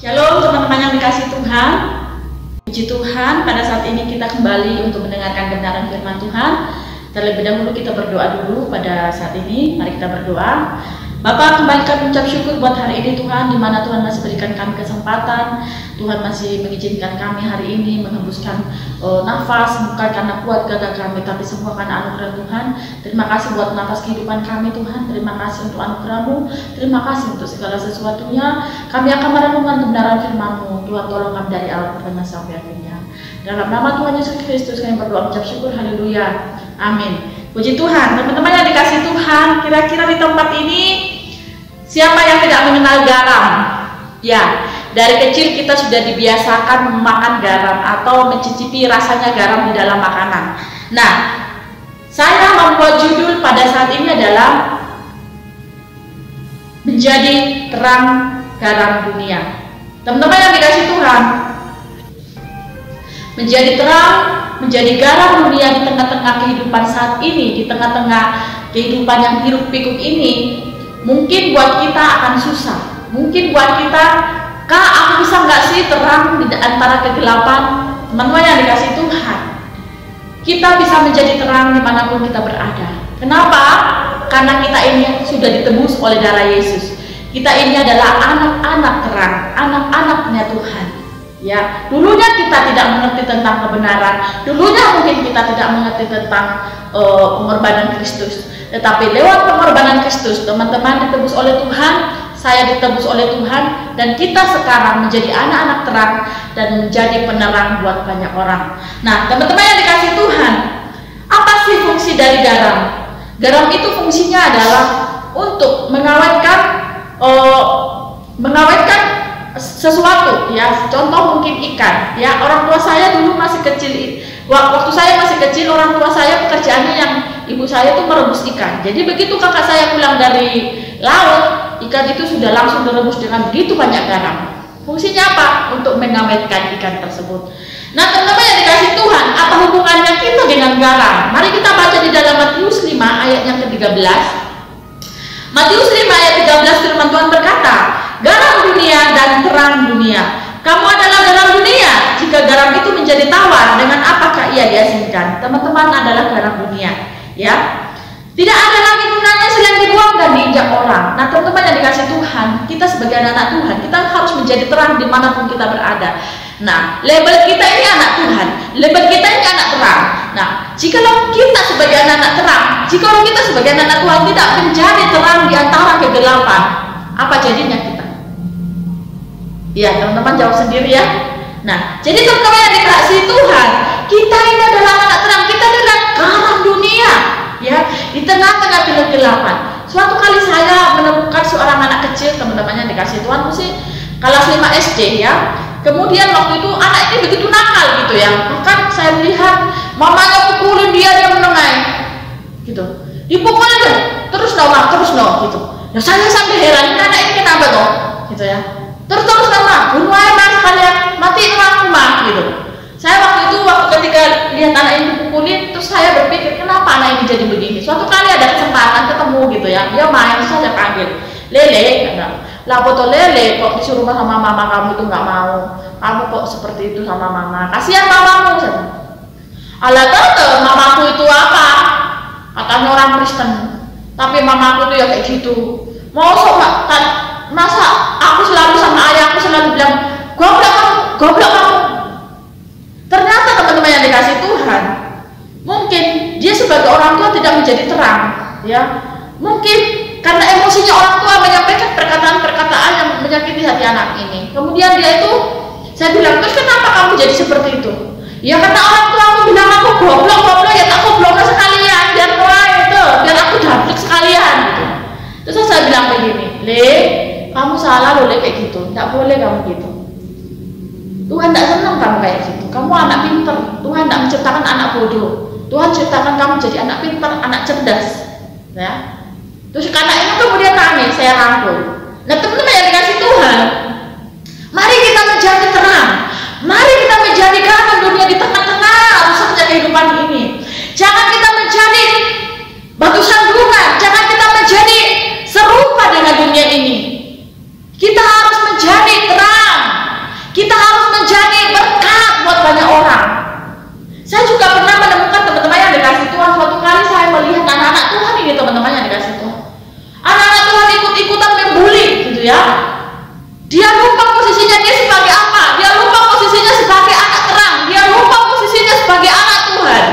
Shalom teman-teman yang dikasih Tuhan. Puji Tuhan, pada saat ini kita kembali untuk mendengarkan kebenaran firman Tuhan. Terlebih dahulu kita berdoa dulu pada saat ini. Mari kita berdoa. Bapa, kembali kami ucap syukur buat hari ini Tuhan, di mana Tuhan masih berikan kami kesempatan. Tuhan masih mengizinkan kami hari ini menghembuskan nafas, bukan karena kuat gagah kami, tapi semua karena anugerah Tuhan. Terima kasih buat nafas kehidupan kami Tuhan. Terima kasih untuk anugerah-Mu. Terima kasih untuk segala sesuatunya. Kami akan merenungkan kebenaran firman-Mu. Tuhan, tolong kami dari awal pertama sampai akhirnya. Dalam nama Tuhan Yesus Kristus kami berdoa ucap syukur. Haleluya. Amin. Puji Tuhan. Teman-teman yang dikasih Tuhan, kira-kira di tempat ini siapa yang tidak mengenal garam? Ya, dari kecil kita sudah dibiasakan memakan garam atau mencicipi rasanya garam di dalam makanan. Nah, saya membuat judul pada saat ini adalah menjadi terang garam dunia. Teman-teman yang dikasih Tuhan, menjadi terang, menjadi garam dunia di tengah-tengah kehidupan saat ini, di tengah-tengah kehidupan yang hiruk pikuk ini, mungkin buat kita akan susah. Mungkin buat kita, Kak, aku bisa nggak sih terang di antara kegelapan? Teman-teman yang dikasih Tuhan, kita bisa menjadi terang dimanapun kita berada. Kenapa? Karena kita ini sudah ditebus oleh darah Yesus. Kita ini adalah anak-anak terang, anak-anaknya Tuhan. Ya, dulunya kita tidak mengerti tentang kebenaran, dulunya mungkin kita tidak mengerti tentang pengorbanan Kristus. Tetapi lewat pengorbanan Kristus, teman-teman ditebus oleh Tuhan, saya ditebus oleh Tuhan, dan kita sekarang menjadi anak-anak terang dan menjadi penerang buat banyak orang. Nah, teman-teman yang dikasih Tuhan, apa sih fungsi dari garam? Garam itu fungsinya adalah untuk mengawetkan sesuatu, ya. Contoh mungkin ikan, ya. Orang tua saya dulu masih kecil, waktu saya masih kecil, orang tua saya pekerjaannya yang ibu saya itu merebus ikan. Jadi begitu kakak saya pulang dari laut, ikan itu sudah langsung direbus dengan begitu banyak garam. Fungsinya apa? Untuk mengawetkan ikan tersebut. Nah, teman-teman yang dikasih Tuhan, apa hubungannya kita dengan garam? Mari kita baca di dalam Matius 5 ayat yang ke-13. Matius 5 ayat 13 firman Tuhan berkata, garam dunia dan terang dunia. Kamu adalah garam dunia. Jika garam itu menjadi tawar, dengan apakah ia diasinkan? Teman-teman adalah garam dunia, ya. Tidak ada lagi gunanya selain dibuang dan diinjak orang. Nah, teman-teman yang dikasih Tuhan, kita sebagai anak Tuhan, kita harus menjadi terang dimanapun kita berada. Nah, label kita ini anak Tuhan, label kita ini anak terang. Nah, jikalau kita sebagai anak terang, jikalau kita sebagai anak Tuhan tidak menjadi terang di antara kegelapan, apa jadinya kita? Ya, teman-teman jawab sendiri ya. Nah, jadi teman-teman yang dikasih Tuhan, kita ini adalah anak terang, kita adalah garam dunia, ya, di tengah-tengah kegelapan. Suatu kali saya menemukan seorang anak kecil, teman-teman yang dikasih Tuhan, mesti kelas 5 SD, ya. Kemudian waktu itu anak ini begitu nakal gitu ya. Bahkan saya melihat mamanya pukulin dia menengai, gitu. Dipukulin tuh, terus gitu. Nah, saya sampai heran, anak ini kenapa toh, gitu ya. Terus nama, bunuh aja mas kalian, matiin rumah, gitu. Saya waktu ketika lihat anak ini dipukulin, terus saya berpikir kenapa anak ini jadi begini. Suatu kali ada kesempatan ketemu gitu ya, dia main, saya panggil, Lele, lah foto Lele kok disuruh sama mama kamu itu nggak mau, kamu kok seperti itu sama mama, kasihan mamamu. Alah tante, mamaku itu apa? Katanya orang Kristen, tapi mamaku itu ya kayak gitu. Mau sama masa aku selalu sama ayahku selalu bilang goblok kamu. Ternyata teman-teman yang dikasih Tuhan, mungkin dia sebagai orang tua tidak menjadi terang, ya. Mungkin karena emosinya orang tua menyampaikan perkataan-perkataan yang menyakiti hati anak ini. Kemudian dia itu, saya bilang, terus kenapa kamu jadi seperti itu? Ya karena orang tua aku bilang aku goblok, ya tak goblok sekalian, biar aku dablek sekalian gitu. Terus saya bilang begini, Le, kamu salah loh Le kayak gitu, tidak boleh kamu gitu. Tuhan tidak senang kamu kayak gitu. Kamu anak pintar. Tuhan tidak menciptakan anak bodoh. Tuhan ciptakan kamu jadi anak pintar, anak cerdas, ya. Terus karena itu kemudian nangis, saya rangkul. Nah, teman-teman yang dikasih Tuhan, mari kita menjadi terang. Mari kita menjadi garam dunia di tengah-tengah rusaknya kehidupan ini. Jangan kita menjadi batu sandungan. Jangan kita menjadi serupa dengan dunia ini. Kita harus menjadi terang. bukan anak Tuhan ini teman-teman yang dikasih Tuhan. Anak-anak Tuhan ikut-ikutan membuli gitu ya. Dia lupa posisinya dia sebagai apa, dia lupa posisinya sebagai anak terang, dia lupa posisinya sebagai anak Tuhan.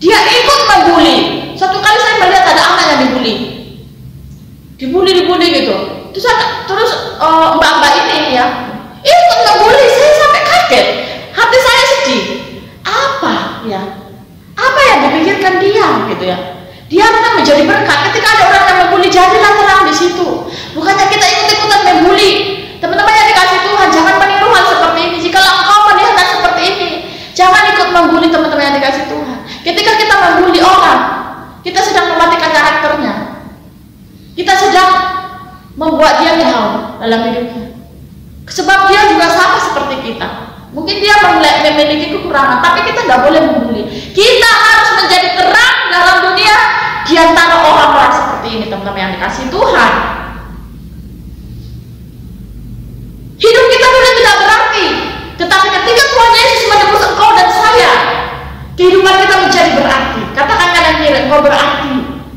Dia ikut membuli. Suatu kali saya melihat ada anak yang dibuli gitu. Terus mbak-mbak ini ya ikut membuli. Saya sampai kaget, hati saya sedih. Apa yang dipikirkan dia gitu ya? Dia akan menjadi berkat ketika ada orang yang membuli. Jadilah terang di situ. Bukannya kita ikut-ikutan membuli. Teman-teman yang dikasih Tuhan, jangan meniru hal seperti ini. Jika engkau melihat hal seperti ini, jangan ikut membuli teman-teman yang dikasih Tuhan. Ketika kita membuli orang, kita sedang mematikan karakternya. Kita sedang membuat dia down dalam hidupnya. Sebab dia juga sama seperti kita. Mungkin dia memiliki kekurangan, tapi kita nggak boleh membuli. Kita harus menjadi terang dalam dunia di antara orang-orang seperti ini, teman-teman yang dikasih Tuhan. Hidup kita boleh tidak berarti, tetapi ketika Tuhan Yesus menebus engkau dan saya, kehidupan kita menjadi berarti. Katakan kanan kiri, engkau berarti.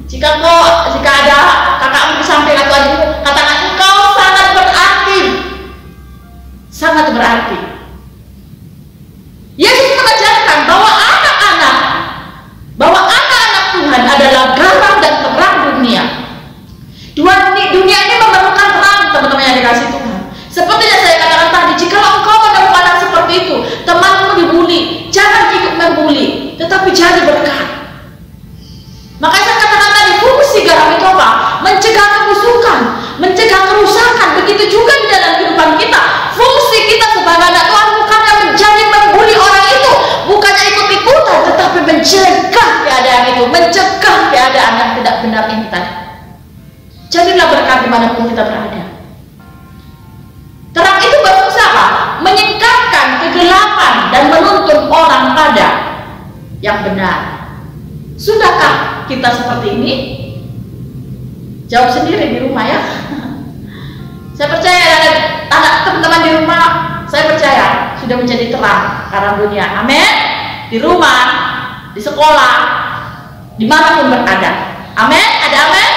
Jika ada kakakmu di samping atau adikmu, katakan engkau sangat berarti. Sangat berarti. Yesus mengajarkan bahwa anak-anak Tuhan adalah garam dan terang dunia. Dunia ini memerlukan terang, teman-teman yang dikasih Tuhan. Seperti yang saya katakan tadi, jika engkau menemukan hal seperti itu, temanmu dibuli, jangan ikut membuli, tetapi jadi berkat. Makanya saya katakan tadi, fungsi garam itu apa? Mencegah kebusukan, mencegah kerusakan. Begitu juga di dalam kehidupan kita. Fungsi kita sebagai anak Tuhan bukannya menjadi membuli orang itu, bukannya ikut-ikutan, tetapi mencegah keadaan itu, mencegah keadaan yang tidak benar ini tadi. Jadilah berkat dimanapun kita berada. Terang itu berfungsi apa? Menyingkapkan kegelapan dan menuntun orang pada yang benar. Sudahkah kita seperti ini? Jawab sendiri di rumah ya. Saya percaya anak teman-teman di rumah, saya percaya sudah menjadi terang karena dunia. Amin. Di rumah, di sekolah, dimanapun berada. Amin. Ada amin?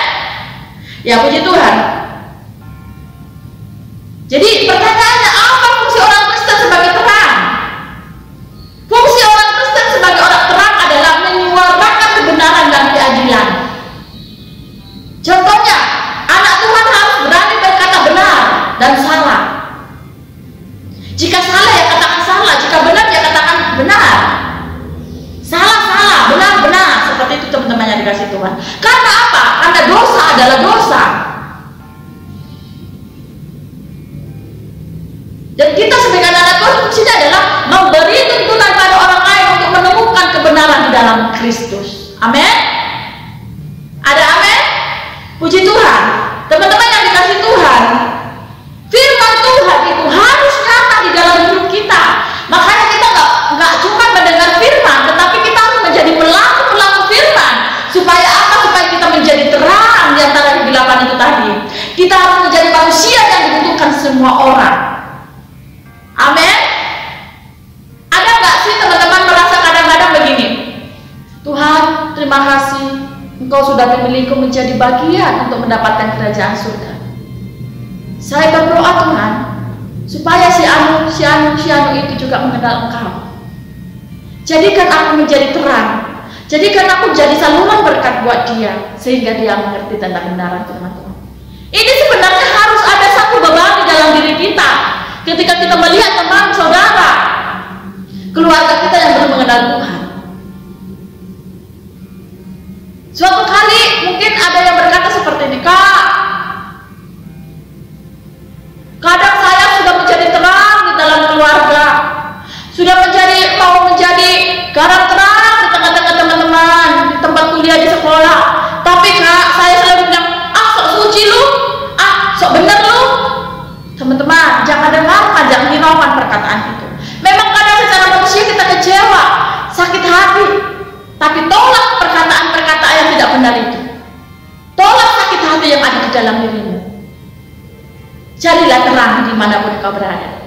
Ya, puji Tuhan. Jadi pertanyaannya, apa fungsi orang Kristen sebagai terang? Fungsi orang Kristen sebagai orang terang adalah menyuarakan kebenaran dan keadilan. Contohnya, anak Tuhan harus berani berkata benar dan salah. Jika salah ya katakan salah, jika benar ya katakan benar. Salah, benar. Seperti itu teman-teman yang dikasih Tuhan. Karena apa? Karena dosa adalah dosa. Dan kita sebagai anak Tuhan fungsinya adalah memberi tuntunan pada orang lain untuk menemukan kebenaran di dalam Kristus. Amin. Ada amin? Puji Tuhan. Teman-teman yang dikasih Tuhan, firman Tuhan itu harus nyata di dalam hidup kita. Makanya kita nggak cuma mendengar firman, tetapi kita harus menjadi pelaku firman. Supaya apa? Supaya kita menjadi terang di antara kegelapan itu tadi. Kita harus menjadi manusia yang dibutuhkan semua orang. Amin. Ada nggak sih teman-teman merasa kadang-kadang begini? Tuhan, terima kasih, Engkau sudah memilihku menjadi bagian untuk mendapatkan kerajaan surga. Saya berdoa Tuhan, supaya si anu itu juga mengenal Engkau. Jadikan aku menjadi terang, jadikan aku menjadi saluran berkat buat dia, sehingga dia mengerti tentang kebenaran firman Tuhan. Ini sebenarnya harus ada satu beban di dalam diri kita. Ketika kita melihat teman, saudara, keluarga kita yang belum mengenal Tuhan. Suatu kali mungkin ada yang berkata seperti ini, Kak, kadang saya sudah menjadi terang di dalam keluarga, sudah mau menjadi garam terang di tengah-tengah teman-teman, di tempat kuliah, di sekolah. Tapi Kak, saya selalu bilang, sok suci lu, sok bener lu. Teman-teman, jangan dengarkan, jangan hiraukan perkataan itu. Memang kadang secara manusia kita kecewa, sakit hati, tapi tolak perkataan-perkataan yang tidak benar itu. Tolak sakit hati yang ada di dalam dirimu. Jadilah terang dimanapun kau berada.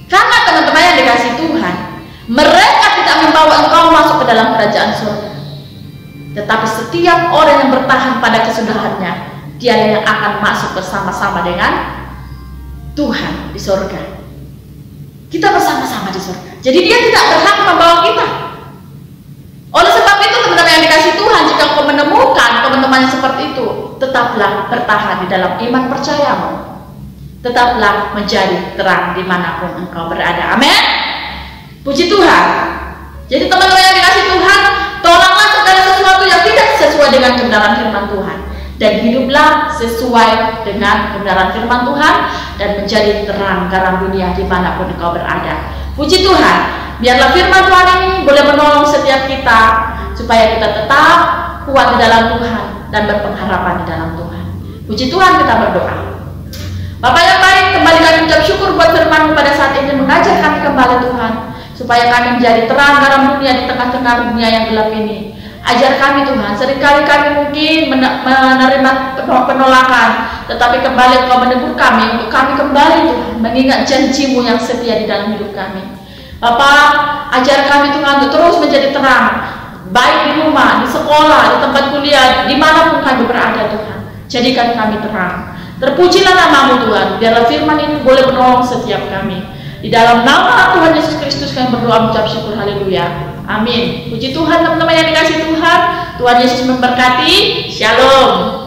Karena teman-teman yang dikasih Tuhan, mereka tidak membawa engkau masuk ke dalam kerajaan surga, Tetapi setiap orang yang bertahan pada kesudahannya, dia yang akan masuk bersama-sama dengan Tuhan di surga. Kita bersama-sama di surga. Jadi dia tidak berhak membawa kita. Oleh sebab itu, teman-teman yang dikasih Tuhan, jika kau menemukan teman-teman yang seperti itu, tetaplah bertahan di dalam iman percayamu. Tetaplah menjadi terang dimanapun engkau berada. Amin. Puji Tuhan. Jadi teman-teman yang dikasih Tuhan, tolaklah segala sesuatu yang tidak sesuai dengan kebenaran firman Tuhan, dan hiduplah sesuai dengan kebenaran firman Tuhan, dan menjadi terang garam dunia dimanapun engkau berada. Puji Tuhan. Biarlah firman Tuhan ini boleh menolong setiap kita, supaya kita tetap kuat di dalam Tuhan dan berpengharapan di dalam Tuhan. Puji Tuhan, kita berdoa. Bapak yang baik, kembali kami ucap syukur buat firman-Mu pada saat ini, mengajar kami kembali Tuhan, supaya kami menjadi terang garam dunia di tengah-tengah dunia yang gelap ini. Ajar kami Tuhan, seringkali kami mungkin menerima penolakan, tetapi kembali Engkau menegur kami untuk kami kembali Tuhan, mengingat janji-Mu yang setia di dalam hidup kami. Bapak, ajar kami Tuhan untuk terus menjadi terang, baik di rumah, di sekolah, di tempat kuliah, dimanapun kami berada Tuhan. Jadikan kami terang. Terpujilah nama-Mu Tuhan, biarlah firman ini boleh menolong setiap kami. Di dalam nama Tuhan Yesus Kristus kami berdoa mengucap syukur, haleluya. Amin. Puji Tuhan teman-teman yang dikasih Tuhan. Tuhan Yesus memberkati. Shalom.